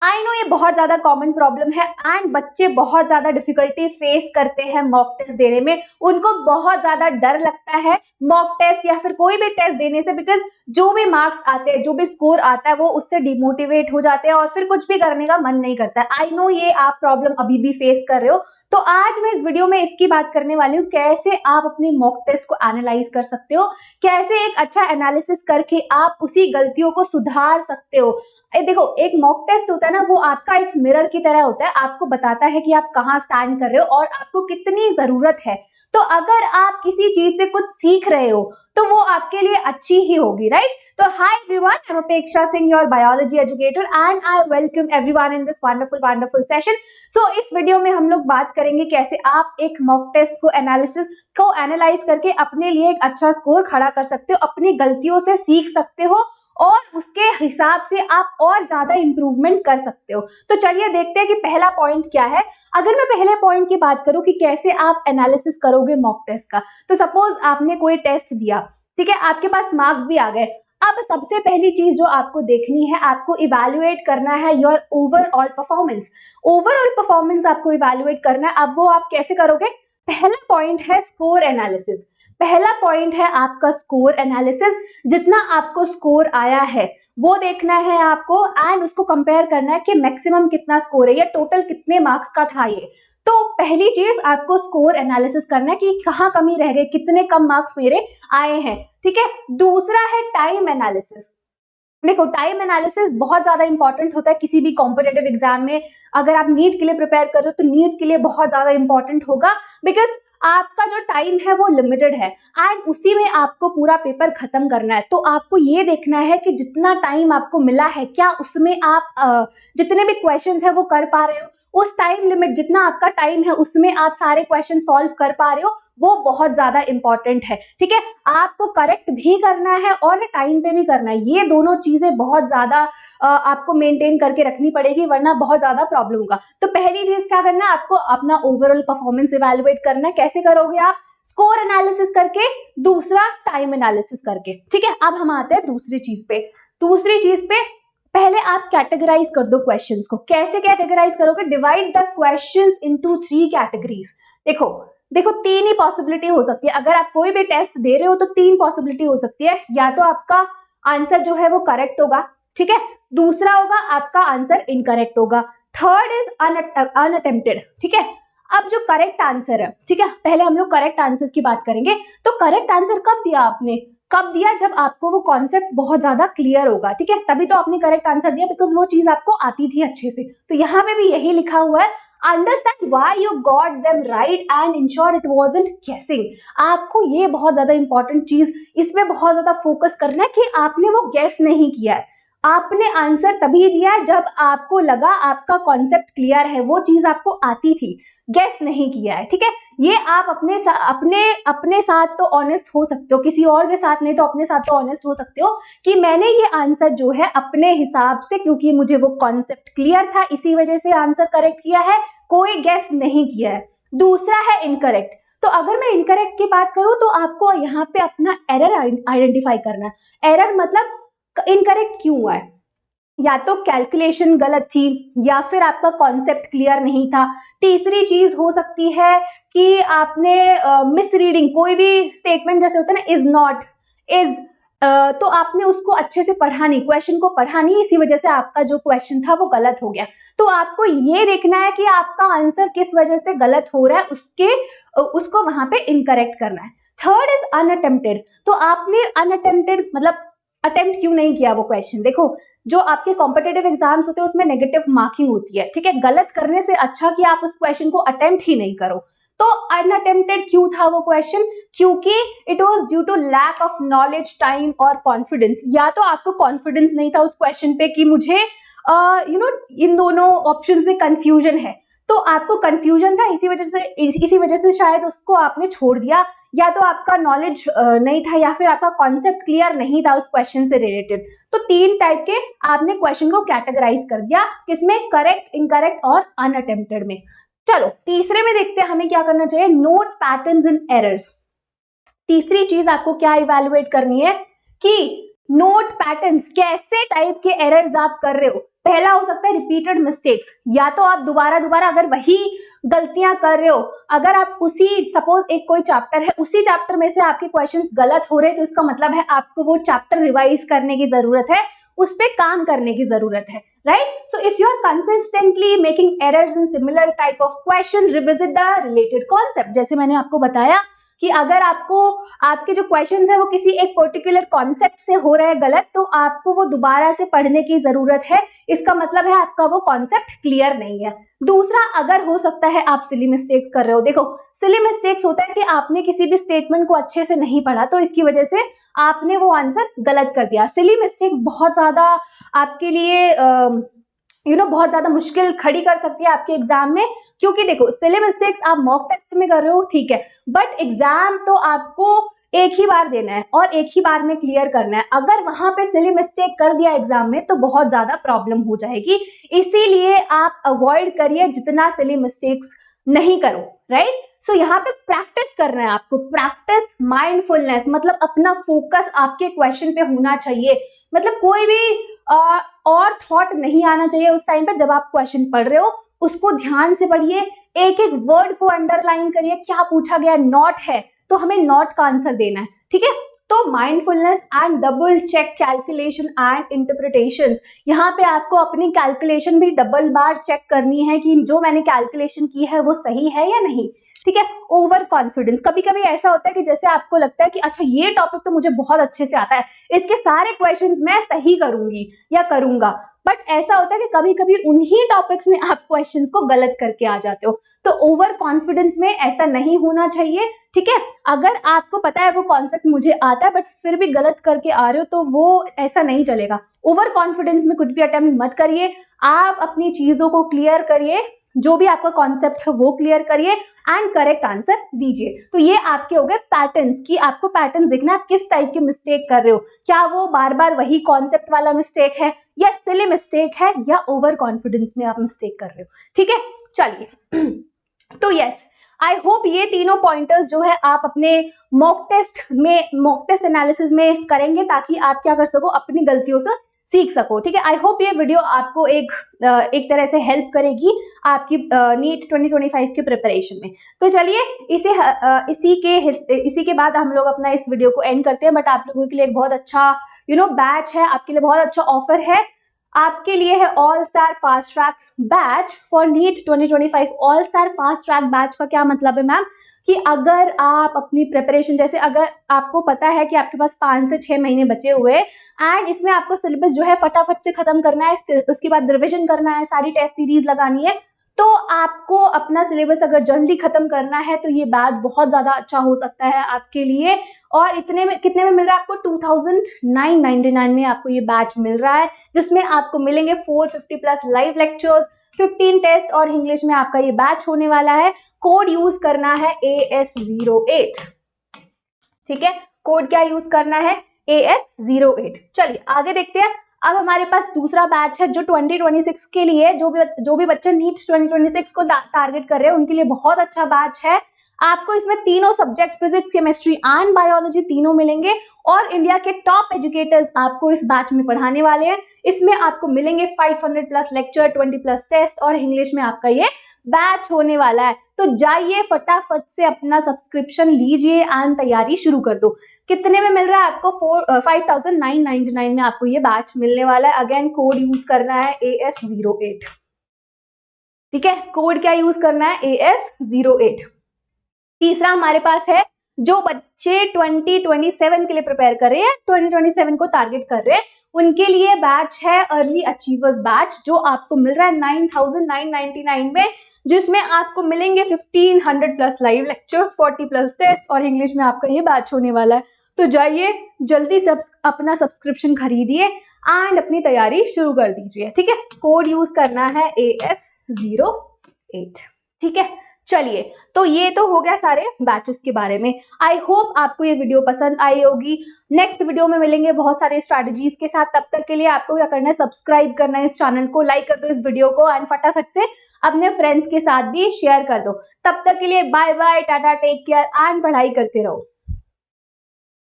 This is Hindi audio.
आई नो ये बहुत ज्यादा कॉमन प्रॉब्लम है एंड बच्चे बहुत ज्यादा डिफिकल्टी फेस करते हैं मॉक टेस्ट देने में। उनको बहुत ज्यादा डर लगता है मॉक टेस्ट या फिर कोई भी टेस्ट देने से, बिकॉज जो भी मार्क्स आते हैं, जो भी स्कोर आता है, वो उससे डिमोटिवेट हो जाते हैं और फिर कुछ भी करने का मन नहीं करता है। आई नो ये आप प्रॉब्लम अभी भी फेस कर रहे हो, तो आज मैं इस वीडियो में इसकी बात करने वाली हूँ, कैसे आप अपने मॉक टेस्ट को एनालाइज कर सकते हो, कैसे एक अच्छा एनालिसिस करके आप उसी गलतियों को सुधार सकते हो। देखो, एक मॉक टेस्ट होता है ना, वो आपका एक मिरर की तरह होता है, आपको बताता है कि आप कहाँ स्टैंड कर रहे हो और आपको कितनी जरूरत है। तो अगर आप किसी चीज से कुछ सीख रहे हो तो वो आपके लिए अच्छी ही होगी, राइट? तो hi everyone, I am Apeksha Singh, your biology educator, and I welcome everyone in this wonderful session. So इस वीडियो में हम लोग बात करेंगे कैसे आप एक मॉक टेस्ट को एनालाइज करके अपने लिए एक अच्छा स्कोर खड़ा कर सकते हो, अपनी गलतियों से सीख सकते हो और उसके हिसाब से आप और ज्यादा इंप्रूवमेंट कर सकते हो। तो चलिए देखते हैं कि पहला पॉइंट क्या है। अगर मैं पहले पॉइंट की बात करूं कि कैसे आप एनालिसिस करोगे मॉक टेस्ट का, तो सपोज आपने कोई टेस्ट दिया, ठीक है, आपके पास मार्क्स भी आ गए। अब सबसे पहली चीज जो आपको देखनी है, आपको इवैल्यूएट करना है your overall performance. Overall performance आपको इवैल्यूएट करना है। अब वो आप कैसे करोगे? पहला पॉइंट है स्कोर एनालिसिस। पहला पॉइंट है आपका स्कोर एनालिसिस। जितना आपको स्कोर आया है वो देखना है आपको एंड उसको कंपेयर करना है कि मैक्सिमम कितना स्कोर है या टोटल कितने मार्क्स का था ये। तो पहली चीज आपको स्कोर एनालिसिस करना है कि कहाँ कमी रह गई, कितने कम मार्क्स मेरे आए हैं, ठीक है। दूसरा है टाइम एनालिसिस। देखो, टाइम एनालिसिस बहुत ज्यादा इंपॉर्टेंट होता है किसी भी कॉम्पिटेटिव एग्जाम में। अगर आप नीट के लिए प्रिपेयर कर रहे हो तो नीट के लिए बहुत ज्यादा इंपॉर्टेंट होगा, बिकॉज आपका जो टाइम है वो लिमिटेड है एंड उसी में आपको पूरा पेपर खत्म करना है। तो आपको ये देखना है कि जितना टाइम आपको मिला है, क्या उसमें आप जितने भी क्वेश्चंस है वो कर पा रहे हो। उस टाइम लिमिट, जितना आपका टाइम है उसमें आप सारे क्वेश्चन सॉल्व कर पा रहे हो, वो बहुत ज्यादा इंपॉर्टेंट है, ठीक है। आपको करेक्ट भी करना है और टाइम पे भी करना है। ये दोनों चीजें बहुत ज्यादा आपको मेंटेन करके रखनी पड़ेगी, वरना बहुत ज्यादा प्रॉब्लम होगा। तो पहली चीज क्या करना है, आपको अपना ओवरऑल परफॉर्मेंस इवैल्यूएट करना है। कैसे करोगे आप? स्कोर एनालिसिस करके, दूसरा टाइम एनालिसिस करके, ठीक है। अब हम आते हैं दूसरी चीज पे। दूसरी चीज पे पहले आप कैटेगराइज कर दो क्वेश्चंस को। कैसे कैटेगराइज करोगे? Divide the questions into 3 categories. देखो देखो, 3 ही पॉसिबिलिटी हो सकती है। अगर आप कोई भी टेस्ट दे रहे हो तो 3 पॉसिबिलिटी हो सकती है। या तो आपका आंसर जो है वो करेक्ट होगा, ठीक है। दूसरा होगा आपका आंसर इनकरेक्ट होगा। थर्ड इज अनअटेम्प्टेड, ठीक है। अब जो करेक्ट आंसर है, ठीक है, पहले हम लोग करेक्ट आंसर्स की बात करेंगे। तो करेक्ट आंसर कब दिया आपने? कब दिया? जब आपको वो कॉन्सेप्ट बहुत ज्यादा क्लियर होगा, ठीक है, तभी तो आपने करेक्ट आंसर दिया, बिकॉज वो चीज आपको आती थी अच्छे से। तो यहाँ पे भी यही लिखा हुआ है, understand why you got them right and ensure it wasn't गेसिंग। आपको ये बहुत ज्यादा इंपॉर्टेंट चीज, इसमें बहुत ज्यादा फोकस करना है कि आपने वो गेस नहीं किया है। आपने आंसर तभी दिया है जब आपको लगा आपका कॉन्सेप्ट क्लियर है, वो चीज आपको आती थी, गेस नहीं किया है, ठीक है। ये आप अपने साथ तो ऑनेस्ट हो सकते हो, किसी और के साथ नहीं तो अपने साथ तो ऑनेस्ट हो सकते हो कि मैंने ये आंसर जो है अपने हिसाब से, क्योंकि मुझे वो कॉन्सेप्ट क्लियर था, इसी वजह से आंसर करेक्ट किया है, कोई गेस नहीं किया है। दूसरा है इनकरेक्ट। तो अगर मैं इनकरेक्ट की बात करूं तो आपको यहाँ पे अपना एरर आइडेंटिफाई करना है। एरर मतलब इनकरेक्ट क्यों हुआ है? या तो कैलकुलेशन गलत थी या फिर आपका कॉन्सेप्ट क्लियर नहीं था। तीसरी चीज हो सकती है कि आपने मिसरीडिंग, कोई भी स्टेटमेंट जैसे होता है ना, इज नॉट, इज, तो आपने उसको अच्छे से पढ़ा नहीं, क्वेश्चन को पढ़ा नहीं, इसी वजह से आपका जो क्वेश्चन था वो गलत हो गया। तो आपको ये देखना है कि आपका आंसर किस वजह से गलत हो रहा है, उसको वहां पे इनकरेक्ट करना है। Third is unattempted. तो आपने अनअटेम्प्टेड मतलब अटेम्प्ट क्यों नहीं किया वो क्वेश्चन। देखो, जो आपके कॉम्पिटेटिव एग्जाम्स होते हैं उसमें नेगेटिव मार्किंग होती है, ठीक है। गलत करने से अच्छा कि आप उस क्वेश्चन को अटेम्प्ट ही नहीं करो। तो अनअटेम्प्टेड क्यों था वो क्वेश्चन? क्योंकि it was due to lack of knowledge, time और कॉन्फिडेंस। या तो आपको कॉन्फिडेंस नहीं था उस क्वेश्चन पे कि मुझे इन दोनों ऑप्शंस में कंफ्यूजन है, तो आपको कंफ्यूजन था, इसी वजह से शायद उसको आपने छोड़ दिया। या तो आपका नॉलेज नहीं था, या फिर आपका कॉन्सेप्ट क्लियर नहीं था उस क्वेश्चन से रिलेटेड। तो 3 टाइप के आपने क्वेश्चन को कैटेगराइज कर दिया, किसमें? करेक्ट, इनकरेक्ट और अनअटेम्प्टेड में। चलो तीसरे में देखते हैं हमें क्या करना चाहिए। Note patterns in errors. तीसरी चीज आपको क्या इवैल्यूएट करनी है कि नोट पैटर्न्स, कैसे टाइप के एरर्स आप कर रहे हो। पहला हो सकता है रिपीटेड मिस्टेक्स, या तो आप दोबारा दोबारा अगर वही गलतियां कर रहे हो, अगर आप उसी सपोज एक कोई चैप्टर है, उसी चैप्टर में से आपके क्वेश्चंस गलत हो रहे हैं, तो इसका मतलब है आपको वो चैप्टर रिवाइज करने की जरूरत है, उस पे काम करने की जरूरत है, right. So if you are consistently making errors in similar type of question, revisit the related concept. जैसे मैंने आपको बताया कि अगर आपको आपके जो क्वेश्चंस है वो किसी एक पर्टिकुलर कॉन्सेप्ट से हो रहे हैं गलत, तो आपको वो दोबारा से पढ़ने की जरूरत है, इसका मतलब है आपका वो कॉन्सेप्ट क्लियर नहीं है। दूसरा, अगर हो सकता है आप सिली मिस्टेक्स कर रहे हो। देखो, सिली मिस्टेक्स होता है कि आपने किसी भी स्टेटमेंट को अच्छे से नहीं पढ़ा, तो इसकी वजह से आपने वो आंसर गलत कर दिया। सिली मिस्टेक्स बहुत ज्यादा आपके लिए बहुत ज्यादा मुश्किल खड़ी कर सकती है आपके एग्जाम में, क्योंकि देखो सिली मिस्टेक्स आप मॉक टेस्ट में कर रहे हो, ठीक है, बट एग्जाम तो आपको एक ही बार देना है और एक ही बार में क्लियर करना है। अगर वहां पे सिली मिस्टेक कर दिया एग्जाम में तो बहुत ज्यादा प्रॉब्लम हो जाएगी, इसीलिए आप अवॉइड करिए, जितना सिली मिस्टेक्स नहीं करो, राइट। सो यहाँ पे प्रैक्टिस करना है आपको, प्रैक्टिस माइंडफुलनेस, मतलब अपना फोकस आपके क्वेश्चन पे होना चाहिए, मतलब कोई भी और थॉट नहीं आना चाहिए उस टाइम पे जब आप क्वेश्चन पढ़ रहे हो। उसको ध्यान से पढ़िए, एक एक वर्ड को अंडरलाइन करिए, क्या पूछा गया, नॉट है तो हमें नॉट का आंसर देना है, ठीक है। तो mindfulness and double check calculation and interpretations, यहाँ पे आपको अपनी कैलकुलेशन भी डबल बार चेक करनी है कि जो मैंने कैलकुलेशन की है वो सही है या नहीं, ठीक है। ओवर कॉन्फिडेंस, कभी कभी ऐसा होता है कि जैसे आपको लगता है कि अच्छा ये टॉपिक तो मुझे बहुत अच्छे से आता है, इसके सारे क्वेश्चंस मैं सही करूंगी या करूंगा, बट ऐसा होता है कि कभी कभी उन्हीं टॉपिक्स में आप क्वेश्चंस को गलत करके आ जाते हो। तो ओवर कॉन्फिडेंस में ऐसा नहीं होना चाहिए, ठीक है। अगर आपको पता है वो कॉन्सेप्ट मुझे आता है बट फिर भी गलत करके आ रहे हो, तो वो ऐसा नहीं चलेगा। ओवर कॉन्फिडेंस में कुछ भी अटेम्प्ट मत करिए, आप अपनी चीजों को क्लियर करिए, जो भी आपका कॉन्सेप्ट है वो क्लियर करिए एंड करेक्ट आंसर दीजिए। तो ये आपके हो गए पैटर्न्स, कि आपको पैटर्न्स देखना आप किस टाइप के मिस्टेक कर रहे हो, क्या वो बार बार वही कॉन्सेप्ट वाला मिस्टेक है, या सिली मिस्टेक है, या ओवर कॉन्फिडेंस में आप मिस्टेक कर रहे हो, ठीक है। चलिए तो यस, आई होप ये तीनों पॉइंटर्स जो है आप अपने मॉक टेस्ट एनालिसिस में करेंगे, ताकि आप क्या कर सको, अपनी गलतियों से सीख सको, ठीक है। आई होप ये वीडियो आपको एक तरह से हेल्प करेगी आपकी नीट 2025 की प्रिपरेशन में। तो चलिए इसी के बाद हम लोग अपना इस वीडियो को एंड करते हैं। बट आप लोगों के लिए एक बहुत अच्छा बैच है, आपके लिए बहुत अच्छा ऑफर है, आपके लिए है all star fast track batch for NEET 2025। All star fast track batch का क्या मतलब है मैम, कि अगर आप अपनी प्रिपरेशन, जैसे अगर आपको पता है कि आपके पास 5 से 6 महीने बचे हुए एंड इसमें आपको सिलेबस जो है फटाफट से खत्म करना है, उसके बाद रिविजन करना है, सारी टेस्ट सीरीज लगानी है, तो आपको अपना सिलेबस अगर जल्दी खत्म करना है तो ये बैच बहुत ज्यादा अच्छा हो सकता है आपके लिए। और इतने में कितने में मिल रहा है आपको, 2999 में आपको ये बैच मिल रहा है, जिसमें आपको मिलेंगे 450 प्लस लाइव लेक्चर्स, 15 टेस्ट और इंग्लिश में आपका ये बैच होने वाला है। कोड यूज करना है AS08, ठीक है, कोड क्या यूज करना है, AS08। चलिए आगे देखते हैं। अब हमारे पास दूसरा बैच है जो 2026 के लिए, जो भी बच्चे नीट 2026 को टारगेट कर रहे हैं उनके लिए बहुत अच्छा बैच है। आपको इसमें तीनों subject physics, chemistry and biology तीनों मिलेंगे और इंडिया के टॉप एजुकेटर्स आपको इस बैच में पढ़ाने वाले हैं। इसमें आपको मिलेंगे 500 प्लस लेक्चर, 20 प्लस टेस्ट और इंग्लिश में आपका ये बैच होने वाला है। तो जाइए फटाफट से अपना सब्सक्रिप्शन लीजिए एंड तैयारी शुरू कर दो। कितने में मिल रहा है आपको, 5999 में आपको ये बैच मिलने वाला है। अगेन कोड यूज करना है AS08, ठीक है, कोड क्या यूज करना है, AS08। तीसरा हमारे पास है जो बच्चे 2027 के लिए प्रिपेयर कर रहे हैं, 2027 को टारगेट कर रहे हैं, उनके लिए बैच है अर्ली अचीवर्स बैच, जो आपको मिल रहा है 9999 में, जिसमें आपको मिलेंगे 1500 plus live lectures, 40 plus test और इंग्लिश में आपका ये बैच होने वाला है। तो जाइए जल्दी से अपना सब्सक्रिप्शन खरीदिए एंड अपनी तैयारी शुरू कर दीजिए, ठीक है। कोड यूज करना है AS08, ठीक है। चलिए तो ये तो हो गया सारे बैचेस के बारे में। आई होप आपको ये वीडियो पसंद आई होगी। नेक्स्ट वीडियो में मिलेंगे बहुत सारे स्ट्रैटेजीज के साथ। तब तक के लिए आपको क्या करना है, सब्सक्राइब करना है इस चैनल को, लाइक कर दो इस वीडियो को एंड फटाफट से अपने फ्रेंड्स के साथ भी शेयर कर दो। तब तक के लिए बाय बाय, टाटा, टेक केयर एंड पढ़ाई करते रहो।